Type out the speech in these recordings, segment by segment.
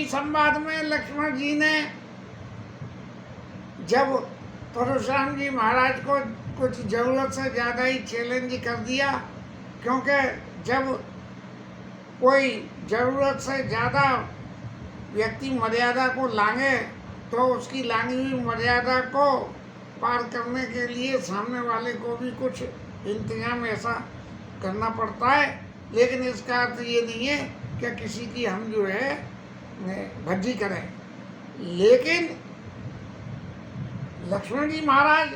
इसी संवाद में लक्ष्मण जी ने जब परशुराम जी महाराज को कुछ जरूरत से ज़्यादा ही चैलेंज कर दिया, क्योंकि जब कोई ज़रूरत से ज़्यादा व्यक्ति मर्यादा को लांघे तो उसकी लांघी हुई मर्यादा को पार करने के लिए सामने वाले को भी कुछ इंतजाम ऐसा करना पड़ता है। लेकिन इसका अर्थ ये नहीं है कि किसी की हम जो है भज्जी करें। लेकिन लक्ष्मण जी महाराज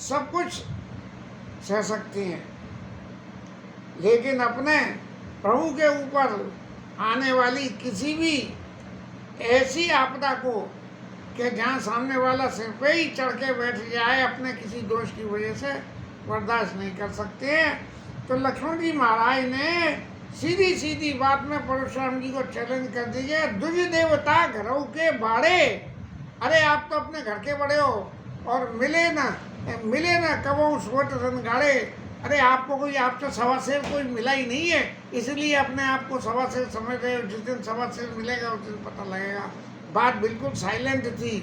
सब कुछ सह सकते हैं, लेकिन अपने प्रभु के ऊपर आने वाली किसी भी ऐसी आपदा को कि जहाँ सामने वाला सिर पे ही चढ़ के बैठ जाए अपने किसी दोष की वजह से, बर्दाश्त नहीं कर सकते हैं। तो लक्ष्मण जी महाराज ने सीधी सीधी बात में परशुराम जी को चैलेंज कर दीजिए, दुज देवता घरों के बाड़े, अरे आप तो अपने घर के बड़े हो और मिले ना कबो सोट रन गाड़े, अरे आपको कोई आपसे सवा शेर कोई मिला ही नहीं है, इसलिए अपने आप को सवा शेर समझ रहे हो। जिस दिन सवा शेर मिलेगा उस दिन पता लगेगा। बात बिल्कुल साइलेंट थी,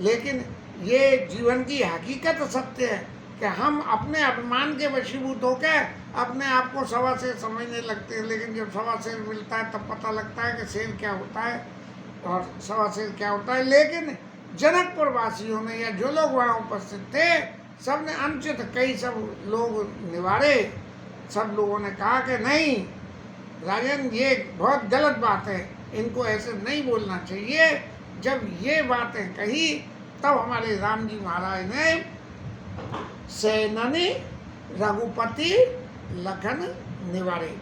लेकिन ये जीवन की हकीकत सत्य है कि हम अपने अभिमान के वशीभूत होकर अपने आप को सवा शेर समझने लगते हैं, लेकिन जब सवा शेर मिलता है तब पता लगता है कि शेर क्या होता है और सवा शेर क्या होता है। लेकिन जनकपुर वासियों ने या जो लोग वहाँ उपस्थित थे सब ने अनुचित कई सब लोग निवारे। सब लोगों ने कहा कि नहीं राजन, ये बहुत गलत बात है, इनको ऐसे नहीं बोलना चाहिए। जब ये बातें कही तब हमारे राम जी महाराज ने सेनानी रघुपति लखन निवारे।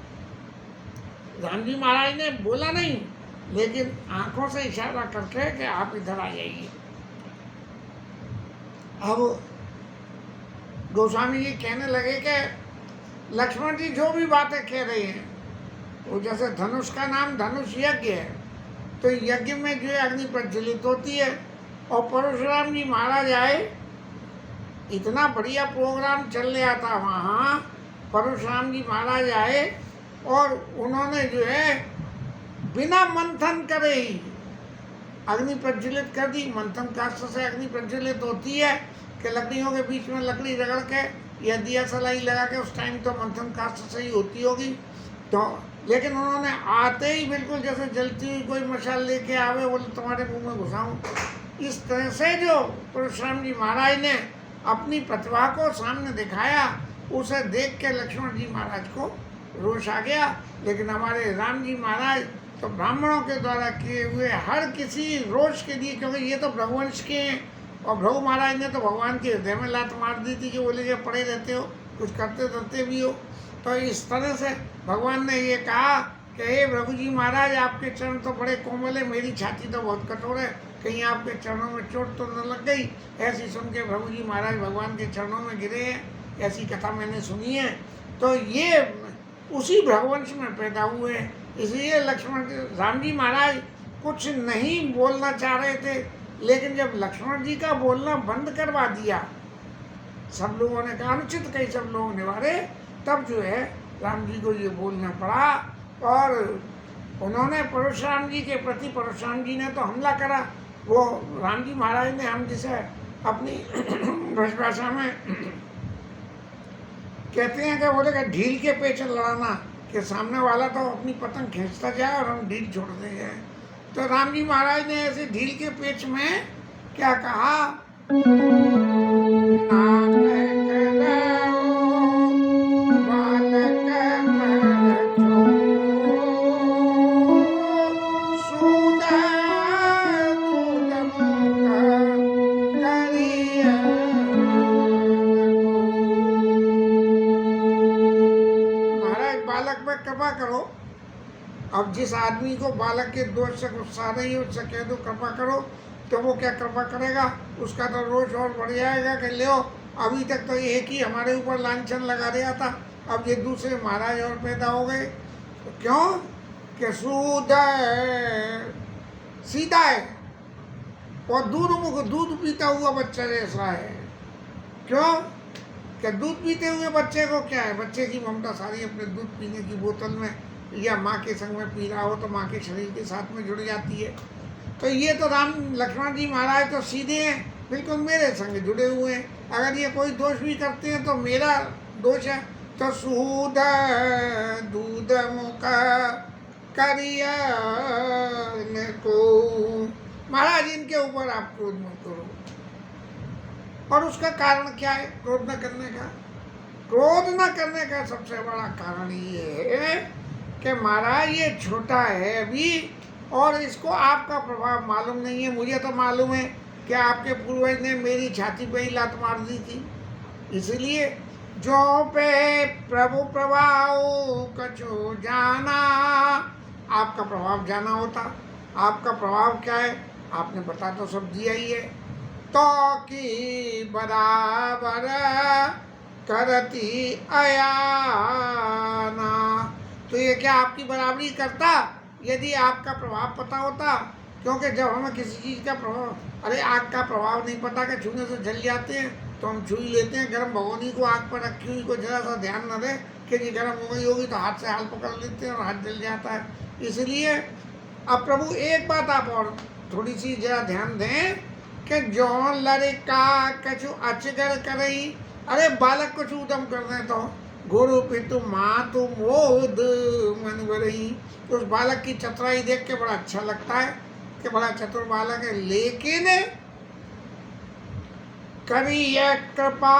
राम जी महाराज ने बोला नहीं, लेकिन आंखों से इशारा करके कि आप इधर आ जाइए। अब गोस्वामी जी कहने लगे कि लक्ष्मण जी जो भी बातें कह रहे हैं वो जैसे धनुष का नाम धनुष यज्ञ है, तो यज्ञ में जो है अग्नि प्रज्वलित होती है। और परशुराम जी महाराज आए, इतना बढ़िया प्रोग्राम चल रहा था वहाँ। परशुराम जी महाराज आए और उन्होंने जो है बिना मंथन करे ही अग्नि प्रज्वलित कर दी। मंथन काष्ठ से अग्नि प्रज्वलित होती है कि लकड़ियों के बीच में लकड़ी रगड़ के या दिया सलाई लगा के, उस टाइम तो मंथन काष्ठ से ही होती होगी। तो लेकिन उन्होंने आते ही बिल्कुल जैसे जलती हुई कोई मशाल लेके आवे, बोले तुम्हारे मुंह में घुसाऊं। इस तरह से जो परशुराम जी महाराज ने अपनी प्रतिभा को सामने दिखाया, उसे देख के लक्ष्मण जी महाराज को रोष आ गया। लेकिन हमारे राम जी महाराज तो ब्राह्मणों के द्वारा किए हुए हर किसी रोष के लिए, क्योंकि ये तो भगवंश के हैं, और भृगु महाराज ने तो भगवान के हृदय में लात मार दी थी कि बोले कि पड़े रहते हो, कुछ करते धरते भी हो। तो इस तरह से भगवान ने ये कहा कि हे भृगु जी महाराज, आपके चरण तो बड़े कोमल है, मेरी छाती तो बहुत कठोर है, कहीं आपके चरणों में चोट तो न लग गई। ऐसी सुन के भृगु जी महाराज भगवान के चरणों में गिरे हैं, ऐसी कथा मैंने सुनी है। तो ये उसी भृगुवंश में पैदा हुए, इसलिए लक्ष्मण राम जी महाराज कुछ नहीं बोलना चाह रहे थे, लेकिन जब लक्ष्मण जी का बोलना बंद करवा दिया, सब लोगों ने कहा अनुचित, कई सब लोग निवारे, तब जो है राम जी को ये बोलना पड़ा। और उन्होंने परशुराम जी के प्रति, परशुराम जी ने तो हमला करा, वो राम जी महाराज ने हम जिसे अपनी भाषा में कहते हैं कि बोले कि ढील के पेच लड़ाना, कि सामने वाला तो अपनी पतंग खींचता जाए और हम ढील छोड़ते जाए। तो राम जी महाराज ने ऐसे ढील के पेच में क्या कहा, कृपा करो। अब जिस आदमी को बालक के दोष से गुस्सा नहीं है उससे कह दो कृपा करो, तो वो क्या कृपा करेगा, उसका तो रोष और बढ़ जाएगा कि ले अभी तक तो एक ही हमारे ऊपर लांछन लगा दिया था, अब ये दूसरे महाराज और पैदा हो गए। तो क्यों कि सूद सीधा है और दूध पीता हुआ बच्चा जैसा है। क्यों कि दूध पीते हुए बच्चे को क्या है, बच्चे की ममता सारी अपने दूध पीने की बोतल में या माँ के संग में पी रहा हो तो माँ के शरीर के साथ में जुड़ जाती है। तो ये तो राम लक्ष्मण जी महाराज तो सीधे हैं, बिल्कुल मेरे संग जुड़े हुए हैं। अगर ये कोई दोष भी करते हैं तो मेरा दोष है। तो सूद दूध मुख करिया को, महाराज इनके ऊपर आप क्रोध मत करो। और उसका कारण क्या है क्रोध न करने का? क्रोध न करने का सबसे बड़ा कारण ये है कि महाराज ये छोटा है अभी, और इसको आपका प्रभाव मालूम नहीं है। मुझे तो मालूम है कि आपके पूर्वज ने मेरी छाती पे ही लात मार दी थी। इसलिए जो पे प्रभु प्रभाव कछु जाना, आपका प्रभाव जाना होता। आपका प्रभाव क्या है आपने बता तो सब दिया ही है। तो की बराबर करती अयाना, तो ये क्या आपकी बराबरी करता यदि आपका प्रभाव पता होता? क्योंकि जब हमें किसी चीज़ का प्रभाव, अरे आग का प्रभाव नहीं पता कि छूने से जल जाते हैं तो हम छू ही लेते हैं। गर्म भगोनी को आग पर रखी हुई को जरा सा ध्यान न दे कि जी गर्म हो गई होगी तो हाथ से हाल पकड़ लेते हैं और हाथ जल जाता है। इसलिए अब प्रभु एक बात आप और थोड़ी सी जरा ध्यान दें कि जो लड़का कछु अचगर करई, अरे बालक कुछ उदम कर दें तो गुरु पितु मातु मोद मन भरई, उस बालक की चतुराई देख के बड़ा अच्छा लगता है कि बड़ा चतुर बालक है। लेकिन करिय कृपा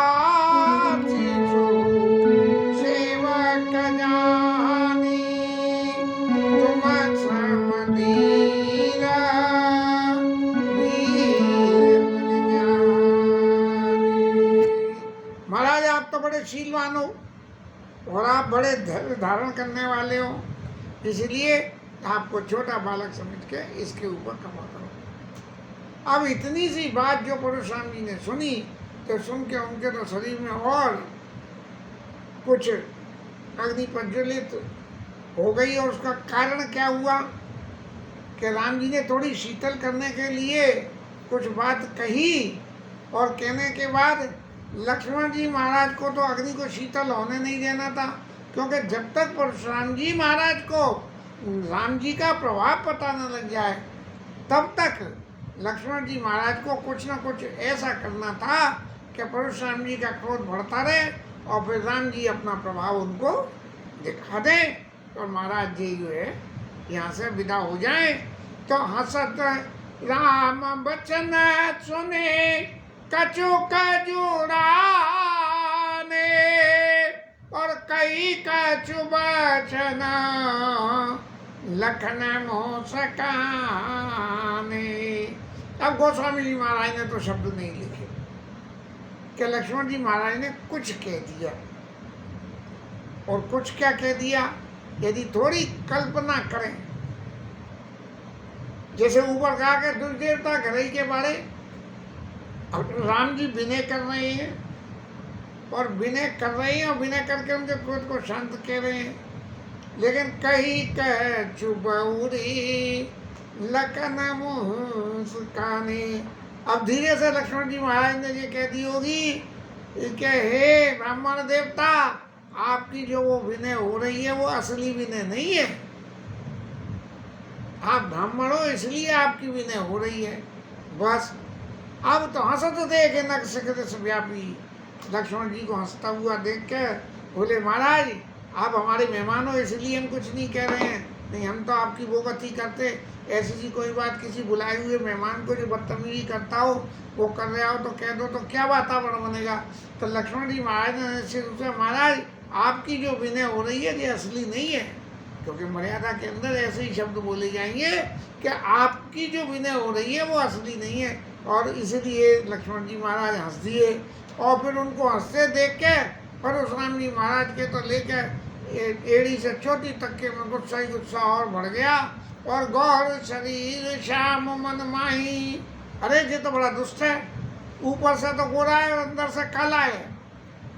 सेवक जानी, तुम समधीरा महाराज आप तो बड़े शीलवान हो और आप बड़े धैर्य धारण करने वाले हो, इसलिए आपको छोटा बालक समझ के इसके ऊपर क्षमा करो। अब इतनी सी बात जो परशुराम जी ने सुनी तो सुन के उनके तो शरीर में और कुछ अग्नि प्रज्वलित हो गई। और उसका कारण क्या हुआ कि राम जी ने थोड़ी शीतल करने के लिए कुछ बात कही, और कहने के बाद लक्ष्मण जी महाराज को तो अग्नि को शीतल होने नहीं देना था। क्योंकि जब तक परशुराम जी महाराज को राम जी का प्रभाव पता न लग जाए तब तक लक्ष्मण जी महाराज को कुछ न कुछ ऐसा करना था कि परशुराम जी का क्रोध बढ़ता रहे और फिर राम जी अपना प्रभाव उनको दिखा दें और महाराज जी जो है यहाँ से विदा हो जाए। तो हंसत राम बचन सुने कछु कजुड़ाने, और कई कछु बचन लखन मोसकाने। अब गोस्वामी जी महाराज ने तो शब्द नहीं लिखे कि लक्ष्मण जी महाराज ने कुछ कह दिया, और कुछ क्या कह दिया यदि थोड़ी कल्पना करें। जैसे ऊपर कहा कि दुर्देवता घरई के बारे, राम जी विनय कर रहे हैं और विनय कर रहे हैं और विनय करके उनके क्रोध को शांत कह रहे हैं। लेकिन कही कह चुबौरी लखन मुस्काने, अब धीरे से लक्ष्मण जी महाराज ने ये कह दी होगी कि हे ब्राह्मण देवता, आपकी जो वो विनय हो रही है वो असली विनय नहीं है। आप ब्राह्मण हो इसलिए आपकी विनय हो रही है। बस अब तो हंसत देखे नक्ष व्यापी, लक्ष्मण जी को हंसता हुआ देख के बोले महाराज आप हमारे मेहमान हो इसलिए हम कुछ नहीं कह रहे हैं, नहीं हम तो आपकी वो गति करते। ऐसी सी कोई बात किसी बुलाए हुए मेहमान को जो बदतमीजी करता हो वो कर रहा हो तो कह दो तो क्या वातावरण बनेगा। तो लक्ष्मण जी महाराज ने निश्चित रूप से महाराज आपकी जो विनय हो रही है ये असली नहीं है, क्योंकि मर्यादा के अंदर ऐसे ही शब्द बोले जाएंगे कि आपकी जो विनय हो रही है वो असली नहीं है। और इसलिए लक्ष्मण जी महाराज हंस दिए, और फिर उनको हंसते देख के परशुराम जी महाराज के तो लेकर एड़ी से चोटी तक के में गुस्सा ही गुस्सा और बढ़ गया। और गौर शरीर श्याम मन माही, अरे ये तो बड़ा दुष्ट है, ऊपर से तो गोरा है और अंदर से काला है।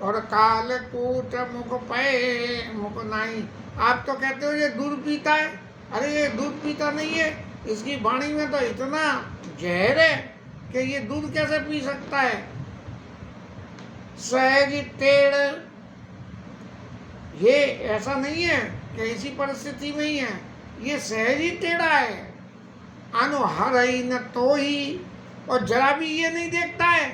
और काल कूट मुख पे मुख नाही, आप तो कहते हो ये दूध पीता है, अरे ये दूध पीता नहीं है, इसकी वाणी में तो इतना जहर है कि ये दूध कैसे पी सकता है। सहज टेढ़, ये ऐसा नहीं है कि इसी परिस्थिति में ही है, ये सहज ही टेढ़ा है। आनो हरई न तो ही, और जरा भी ये नहीं देखता है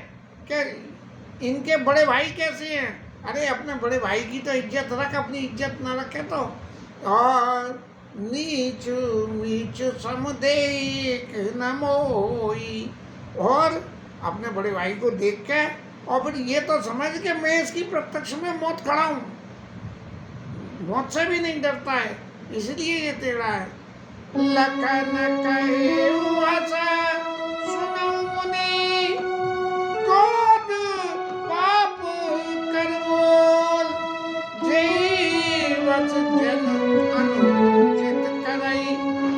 कि इनके बड़े भाई कैसे हैं। अरे अपने बड़े भाई की तो इज्जत रख, अपनी इज्जत ना रखे तो। और नीचू नीचू समुदेक न मोई, और अपने बड़े भाई को देख के और फिर ये तो समझ के मैं इसकी प्रत्यक्ष में मौत खड़ा हूँ, मौत से भी नहीं डरता है, इसलिए ये टेढ़ा है। लखन कहे उवासा सुनो मुनि, क्रोध पाप कर बोल, जीवत जन अनुचित करई,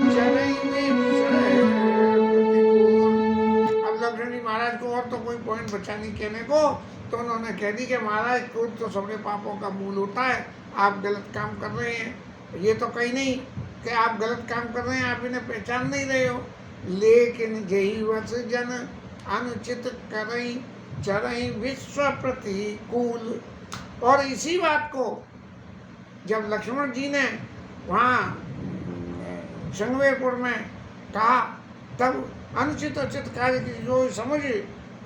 चरई प्रतिकूल। अब लक्ष्मण जी महाराज को और तो कोई पॉइंट बचा नहीं कहने को, तो उन्होंने कह दी कि महाराज क्रोध तो सबके पापों का मूल होता है, आप गलत काम कर रहे हैं। ये तो कहीं नहीं कि आप गलत काम कर रहे हैं, आप इन्हें पहचान नहीं रहे हो, लेकिन जही वस जन अनुचित करई चरई विश्व प्रतिकूल। और इसी बात को जब लक्ष्मण जी ने वहाँ संगवेरपुर में कहा, तब अनुचित उचित कार्य की जो समझ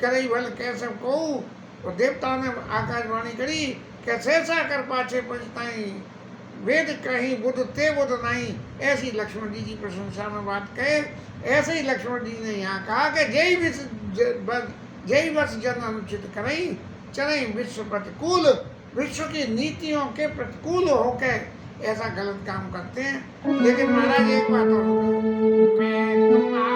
करई भल कैसे को, और देवताओं ने आकाशवाणी करी, कैसे ऐसा कर पाछे पछताई, वेद कहीं बुध ते बुध नहीं। ऐसी लक्ष्मण जी की प्रशंसा में बात कहे, ऐसे ही लक्ष्मण जी ने यहाँ कहा कि जय बस जन अनुचित करई चरई विश्व प्रतिकूल, विश्व की नीतियों के प्रतिकूल होकर ऐसा गलत काम करते हैं। लेकिन महाराज एक बात और, मैं तुम्हारा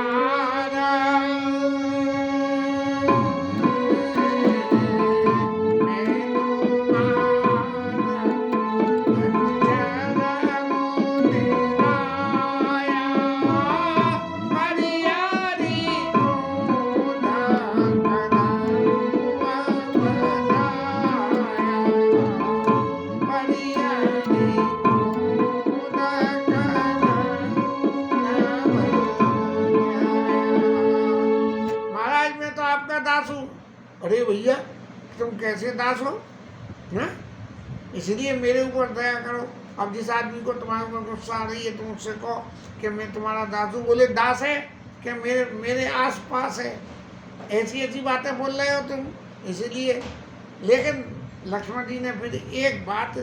दास हूँ। अरे भैया तुम कैसे दास हो, ना? इसलिए मेरे ऊपर दया करो। अब जिस आदमी को तुम्हारे ऊपर गुस्सा आ रही है तुम उससे कहो कि मैं तुम्हारा दास हूँ। बोले दास है कि मेरे आस पास है, ऐसी ऐसी बातें बोल रहे हो तुम, इसलिए। लेकिन लक्ष्मण जी ने फिर एक बात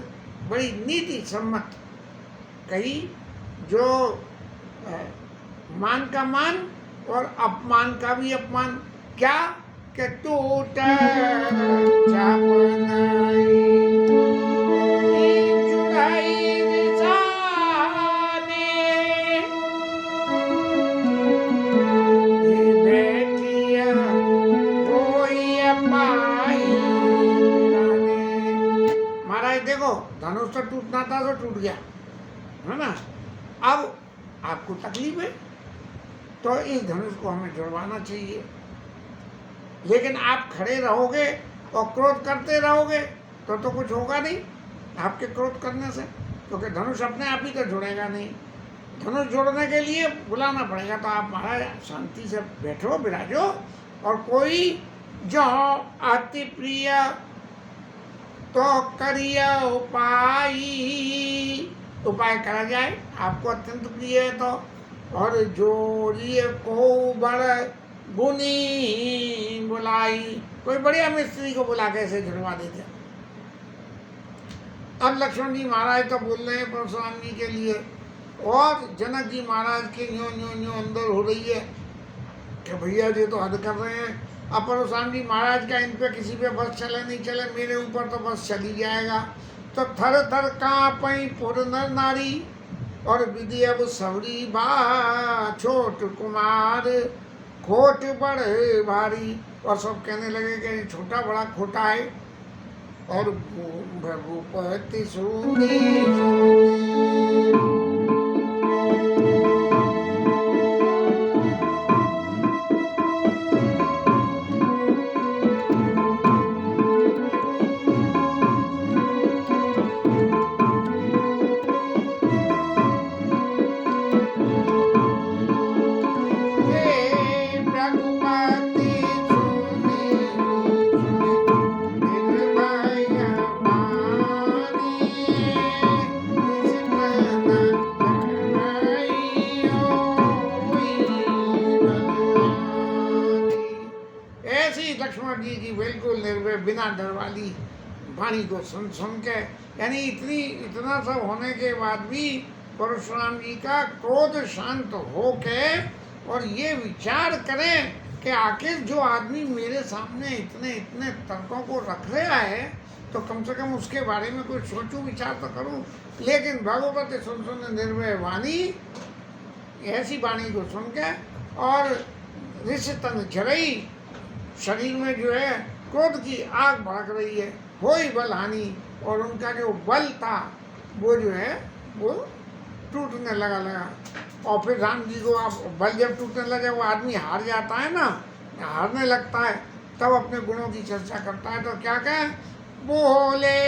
बड़ी नीति सम्मत कही, जो मान का मान और अपमान का भी अपमान। क्या कि टूट महाराज देखो धनुष तो टूटना था तो टूट गया, है ना? अब आपको तकलीफ है तो इस धनुष को हमें जुड़वाना चाहिए। लेकिन आप खड़े रहोगे और क्रोध करते रहोगे तो कुछ होगा नहीं आपके क्रोध करने से, क्योंकि धनुष अपने आप ही तो जुड़ेगा नहीं। धनुष जोड़ने के लिए बुलाना पड़ेगा। तो आप महाराज शांति से बैठो, विराजो, और कोई जो अति प्रिय तो करिया उपाय करा जाए, आपको अत्यंत प्रिय है तो। और जोड़िए को बड़ गुनी बुलाई, कोई बढ़िया मिस्त्री को बुला के ऐसे जुड़वा देते। अब लक्ष्मण जी महाराज तो बोल रहे हैं परशुराम जी के लिए, और जनक जी महाराज के यूं अंदर हो रही है कि भैया जी तो हद कर रहे हैं। अब परशुराम जी महाराज का इन पे किसी पे बस चले नहीं चले, मेरे ऊपर तो बस चली जाएगा। तो थर थर कांपई पुर नर नारी, और विधि अब सबरी बा छोट कुमार, खोट बड़े भारी। और सब कहने लगे कि छोटा बड़ा खोटा है। और भगुपति सुनी ऐसी लक्ष्मण जी की बिल्कुल निर्भय बिना डर वाली वाणी को सुन के, यानी इतना सब होने के बाद भी परशुराम जी का क्रोध शांत हो के और ये विचार करें कि आखिर जो आदमी मेरे सामने इतने इतने तर्कों को रख रहा है तो कम से कम उसके बारे में कोई सोचूं विचार तो करूं। लेकिन भगवती सुन निर्भय वाणी, ऐसी वाणी को सुन के और ऋष तन झरई, शरीर में जो है क्रोध की आग भड़क रही है, हो ही बल हानि, और उनका जो बल था वो जो है वो टूटने लगा। और फिर राम जी को आप बल जब टूटने लगे, वो आदमी हार जाता है ना, हारने लगता है, तब अपने गुणों की चर्चा करता है। तो क्या कहे, बोले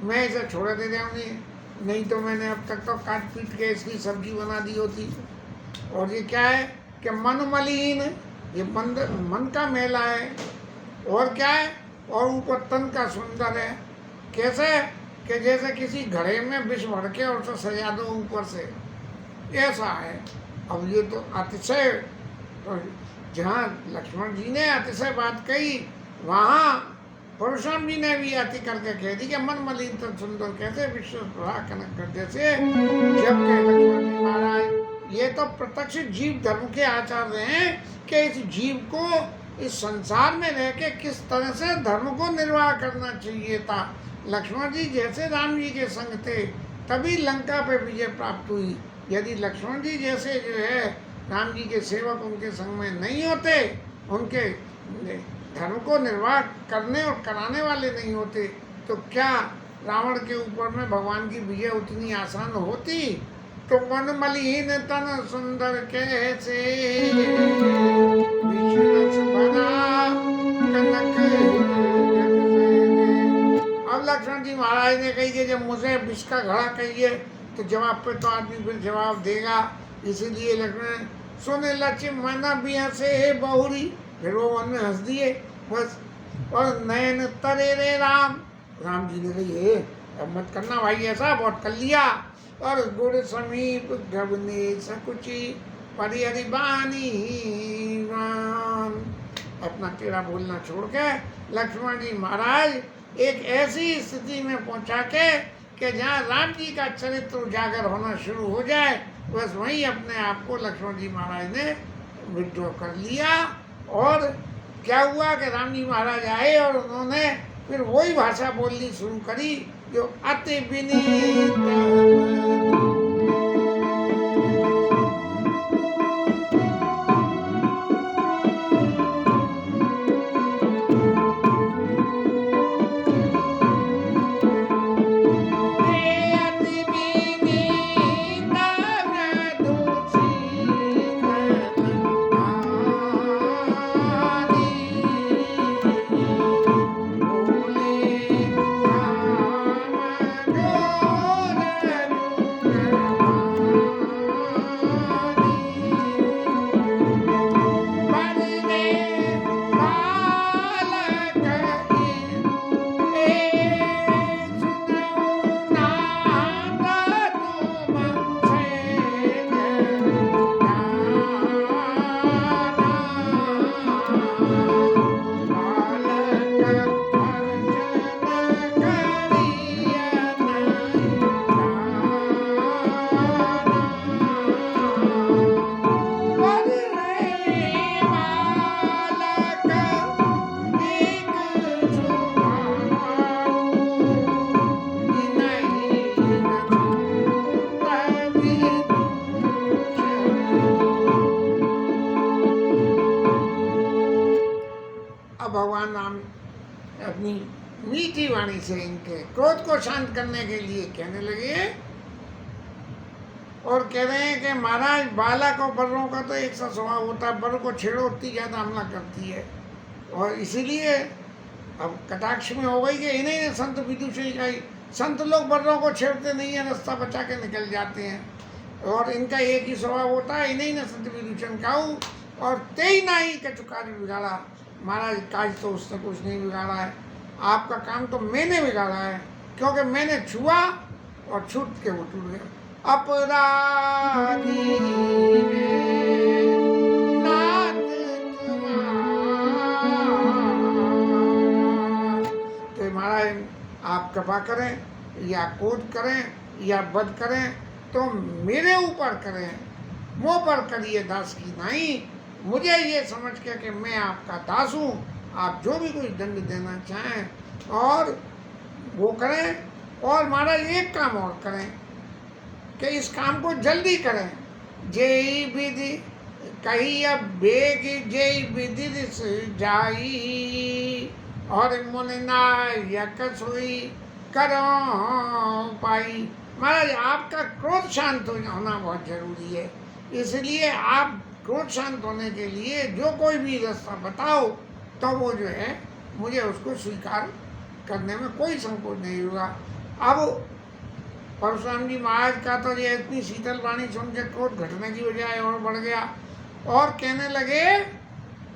मैं इसे छोड़ दे जाऊंगी, नहीं तो मैंने अब तक तो काट पीट के इसकी सब्जी बना दी होती। और ये क्या है कि मन मलिन, ये मन का मेला है, और क्या है, और ऊपर तन का सुंदर है। कैसे कि जैसे किसी घड़े में विष भर के और उसे सजा दो ऊपर से, ऐसा है। अब ये तो अतिशय, तो जहाँ लक्ष्मण जी ने अतिशय बात कही, वहाँ परशुराम जी ने भी अति करके कह दी कि मन मलिन तन सुंदर कैसे विश्व कनक कर जैसे। जब कह लक्ष्मण जी महाराज, ये तो प्रत्यक्ष जीव धर्म के आचार्य हैं कि इस जीव को इस संसार में रह के किस तरह से धर्म को निर्वाह करना चाहिए था। लक्ष्मण जी जैसे राम जी के संग थे तभी लंका पे विजय प्राप्त हुई। यदि लक्ष्मण जी जैसे जो है राम जी के सेवक उनके संग में नहीं होते, उनके धर्म को निर्वाह करने और कराने वाले नहीं होते, तो क्या रावण के ऊपर में भगवान की विजय उतनी आसान होती। तो मन मलिन तन सुंदर कैसे अब लक्ष्मण जी महाराज ने कही कि जब मुझे विष का घड़ा कहिए तो जवाब पे तो आदमी फिर जवाब देगा, इसीलिए लक्ष्मण सुने लक्ष्मण भी हंसे बहुरी, फिर वो मन में हंस दिए बस। और नयन तरे रे राम, राम जी ने कही अब मत करना भाई ऐसा, बहुत कर लिया। और गुड़ समीप गबने सकुची परिहरि बानी राम, अपना टेढ़ा बोलना छोड़ के लक्ष्मण जी महाराज एक ऐसी स्थिति में पहुंचा के कि जहाँ राम जी का चरित्र उजागर होना शुरू हो जाए, बस वहीं अपने आप को लक्ष्मण जी महाराज ने विड्रॉ कर लिया। और क्या हुआ कि राम जी महाराज आए और उन्होंने फिर वही भाषा बोलनी शुरू करी जो अति विनीत। भगवान राम अपनी मीठी वाणी से इनके क्रोध को शांत करने के लिए कहने लगे और कह रहे हैं कि महाराज बालक और बर्रों का तो एक सा स्वभाव होता है, बर्रों को छेड़ो उतनी ज़्यादा हमला करती है, और इसीलिए अब कटाक्ष में हो गई कि इन्हीं ने संत विदूषी का ही, संत लोग बर्रों को छेड़ते नहीं है, रास्ता बचा के निकल जाते हैं, और इनका एक ही स्वभाव होता है, इन्हीं ने संत विदूषण खाऊ और तेई ना ही कछु कार्य बिगाड़ा। महाराज काज तो उसने कुछ नहीं बिगाड़ा है, आपका काम तो मैंने बिगाड़ा है, क्योंकि मैंने छुआ और छूट के वो टूट गया। अपराधी नाथ तो महाराज आप कृपा करें या क्रोध करें या वध करें तो मेरे ऊपर करें, मुँह पर करिए दास की नहीं, मुझे ये समझ के कि मैं आपका दास हूँ, आप जो भी कोई दंड देना चाहें और वो करें। और महाराज एक काम और करें कि इस काम को जल्दी करें। जय विधि कही अब बेग जय विधि जाई और मुनि नायक सोई करो पाई। महाराज आपका क्रोध शांत होना बहुत जरूरी है, इसलिए आप क्रोध शांत होने के लिए जो कोई भी रास्ता बताओ तो वो जो है मुझे उसको स्वीकार करने में कोई संकोच नहीं होगा। अब परशुराम जी महाराज का तो ये इतनी शीतल वाणी सुन के क्रोध घटने की बजाय और बढ़ गया और कहने लगे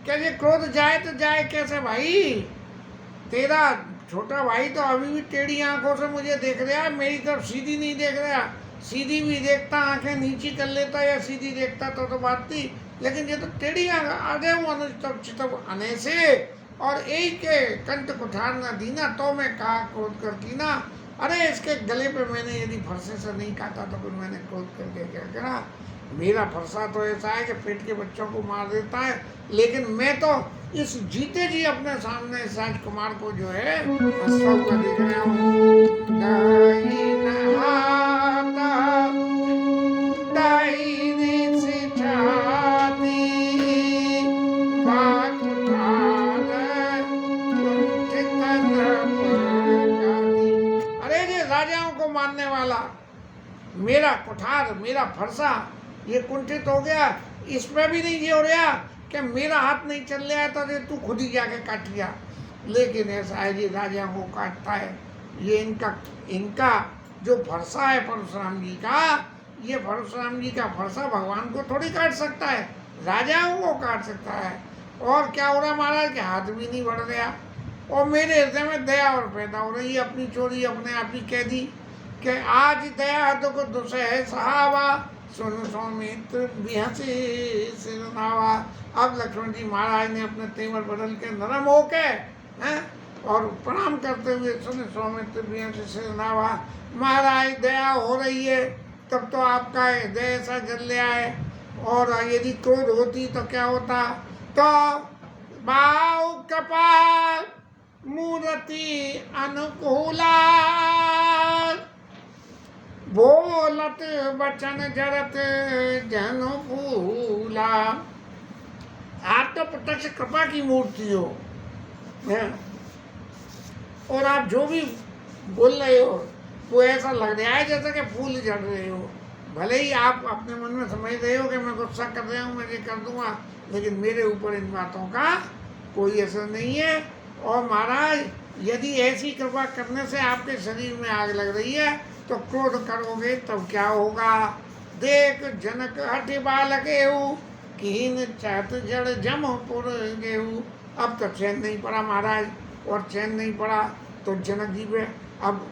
कि ये क्रोध जाए तो जाए कैसे भाई, तेरा छोटा भाई तो अभी भी टेढ़ी आंखों से मुझे देख रहा है, मेरी तरफ सीधी नहीं देख रहा। सीधी भी देखता आंखें नीची कर लेता या सीधी देखता तो बात थी, लेकिन ये तो टेढ़ी आगे मनुष्य चितव आने से और एक के कंठ कुठार न दीना तो मैं कहा क्रोध कर की ना। अरे इसके गले पे मैंने यदि फरसे से नहीं काटा तो फिर मैंने क्रोध करके क्या करा। मेरा फरसा तो ऐसा है कि पेट के बच्चों को मार देता है, लेकिन मैं तो इस जीते जी अपने सामने इस राजकुमार को जो है हंसता हुआ देख रहा हूँ। राजाओं को मारने वाला मेरा कुठार, मेरा फरसा ये कुंठित हो गया, इसमें भी नहीं ये हो रहा कि मेरा हाथ नहीं चल रहा है तो तू खुद ही जाके काट लिया। लेकिन ऐसा है जी राजा को काटता है, ये इनका जो फरसा है परशुराम जी का, ये परशुराम जी का फरसा भगवान को थोड़ी काट सकता है, राजाओं को काट सकता है। और क्या हो रहा महाराज के हाथ भी नहीं बढ़ गया और मेरे हृदय में दया और पैदा हो रही है। अपनी चोरी अपने आप ही कह दी कि आज दया हद को दुसे है सहावा सुन सौमित्र बिहसी सिरनावा। अब लक्ष्मण जी महाराज ने अपने तेवर बदल के नरम होके हैं और प्रणाम करते हुए सुन सौमित्र बिहसी सिरनावा। महाराज दया हो रही है तब तो आपका हृदय ऐसा जल रहा है, और यदि क्रोध होती तो क्या होता, तो बाऊ कपाल मूर्ति अनुकूला बोलत बचन जरत जन फूला। आप तो प्रत्यक्ष कृपा की मूर्ति हो और आप जो भी बोल रहे हो वो ऐसा लग रहा है जैसे कि फूल झड़ रहे हो। भले ही आप अपने मन में समझ रहे हो कि मैं गुस्सा कर रहा हूँ, मैं ये कर दूंगा, लेकिन मेरे ऊपर इन बातों का कोई असर नहीं है। और महाराज यदि ऐसी कृपा करने से आपके शरीर में आग लग रही है तो क्रोध करोगे तब क्या होगा। देख जनक हठि बालक एहू कीन चाहत जड़ जम पुर गेहू। अब तो चैन नहीं पड़ा महाराज, और चैन नहीं पड़ा तो जनक जी पे अब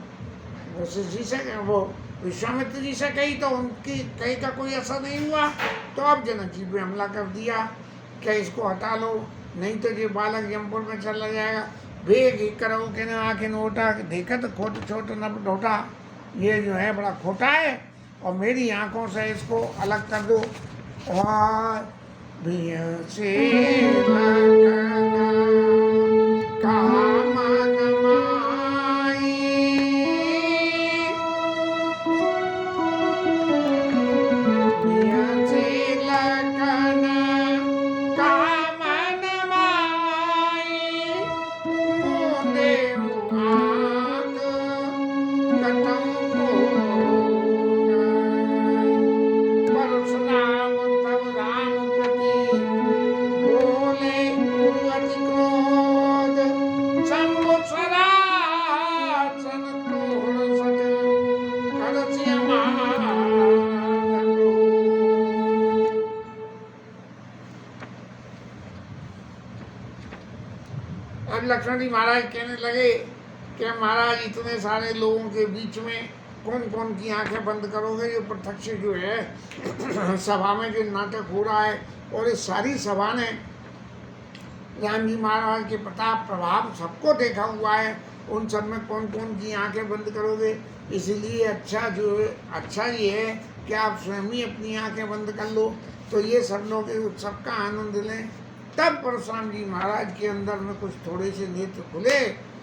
वशिष्ठ जी से वो विश्वामित्र जी से कही तो उनकी कही का कोई असर नहीं हुआ, तो अब जनक जी पे हमला कर दिया क्या इसको हटा लो नहीं तो ये बालक यमपुर में चला जाएगा। भेग ही करो कि न आँखें नोटा देखा तो खोट छोट न ढोटा, ये जो है बड़ा खोटा है और मेरी आंखों से इसको अलग कर दो। और से शंभुसरासन तोड़ सके करसिया मान लो। अब लक्ष्मण जी महाराज कहने लगे कि महाराज इतने सारे लोगों के बीच में कौन कौन की आंखें बंद करोगे? जो प्रत्यक्ष जो है सभा में जो नाटक हो रहा है, और इस सारी सभा ने राम जी महाराज के प्रताप प्रभाव सबको देखा हुआ है, उन सब में कौन कौन की आंखें बंद करोगे? इसलिए अच्छा ये है कि आप स्वयं ही अपनी आंखें बंद कर लो, तो ये सब लोग उत्सव का आनंद लें। तब परशुराम जी महाराज के अंदर में कुछ थोड़े से नेत्र खुले,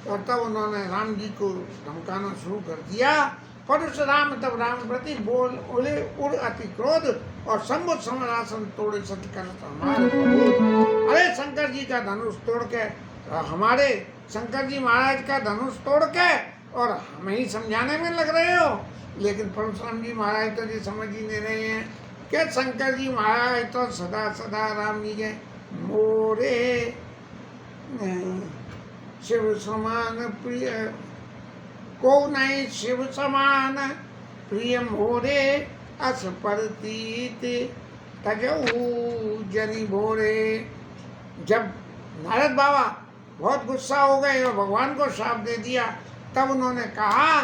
और तब उन्होंने राम जी को धमकाना शुरू कर दिया। परशुराम तब राम प्रति बोल बोले उड़ अति क्रोध, और शंभु समरासन तोड़े सत्कर हमारे प्रबोध। अरे शंकर जी का धनुष तोड़ के, हमारे शंकर जी महाराज का धनुष तोड़ के और हमें ही समझाने में लग रहे हो। लेकिन परशुराम जी महाराज तो ये समझ ही नहीं रहे हैं कि शंकर जी महाराज तो सदा सदा राम जी के मोरे शिव समान प्रिय को नहीं, शिव समान प्रिय मोरे अस परतीत तजऊ जनि भोरे। जब नारद बाबा बहुत गुस्सा हो गए और भगवान को श्राप दे दिया, तब उन्होंने कहा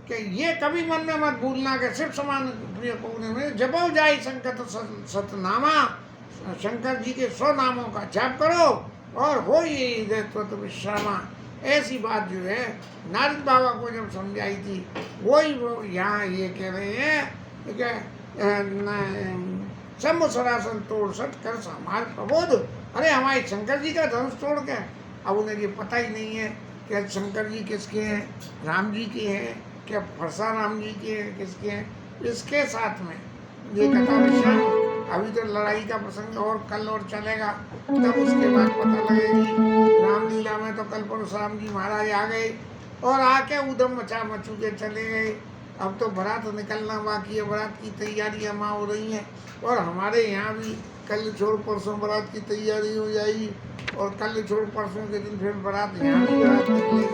कि ये कभी मन में मत भूलना कि शिव समान प्रिय को नहीं, जब जाई संकट सतनामा, शंकर जी के 100 नामों का जाप करो और हो ये तत्व विश्रामा। ऐसी बात जो है नारद बाबा को जब समझाई थी, वही वो यहाँ ये कह रहे हैं कि शंभु सरासन तोड़ सट कर हमारे प्रबोध। अरे हमारे शंकर जी का धनुष तोड़ के, अब उन्हें ये पता ही नहीं है कि शंकर जी किसके हैं, राम जी के हैं, क्या फरसा राम जी के हैं, किसके हैं। इसके साथ में ये कथा विषय, अभी तो लड़ाई का प्रसंग और कल और चलेगा, तब उसके बाद पता लगेगी। रामलीला में तो कल परशुराम जी महाराज आ गए और आके उधम मचा मचू के चले गए। अब तो बारात निकलना बाकी है, बारात की तैयारियां माँ हो रही हैं, और हमारे यहाँ भी कल छोड़ परसों बारात की तैयारी हो जाएगी, और कल छोड़ परसों के दिन फिर बारात यहाँ भी बारात निकलेगी।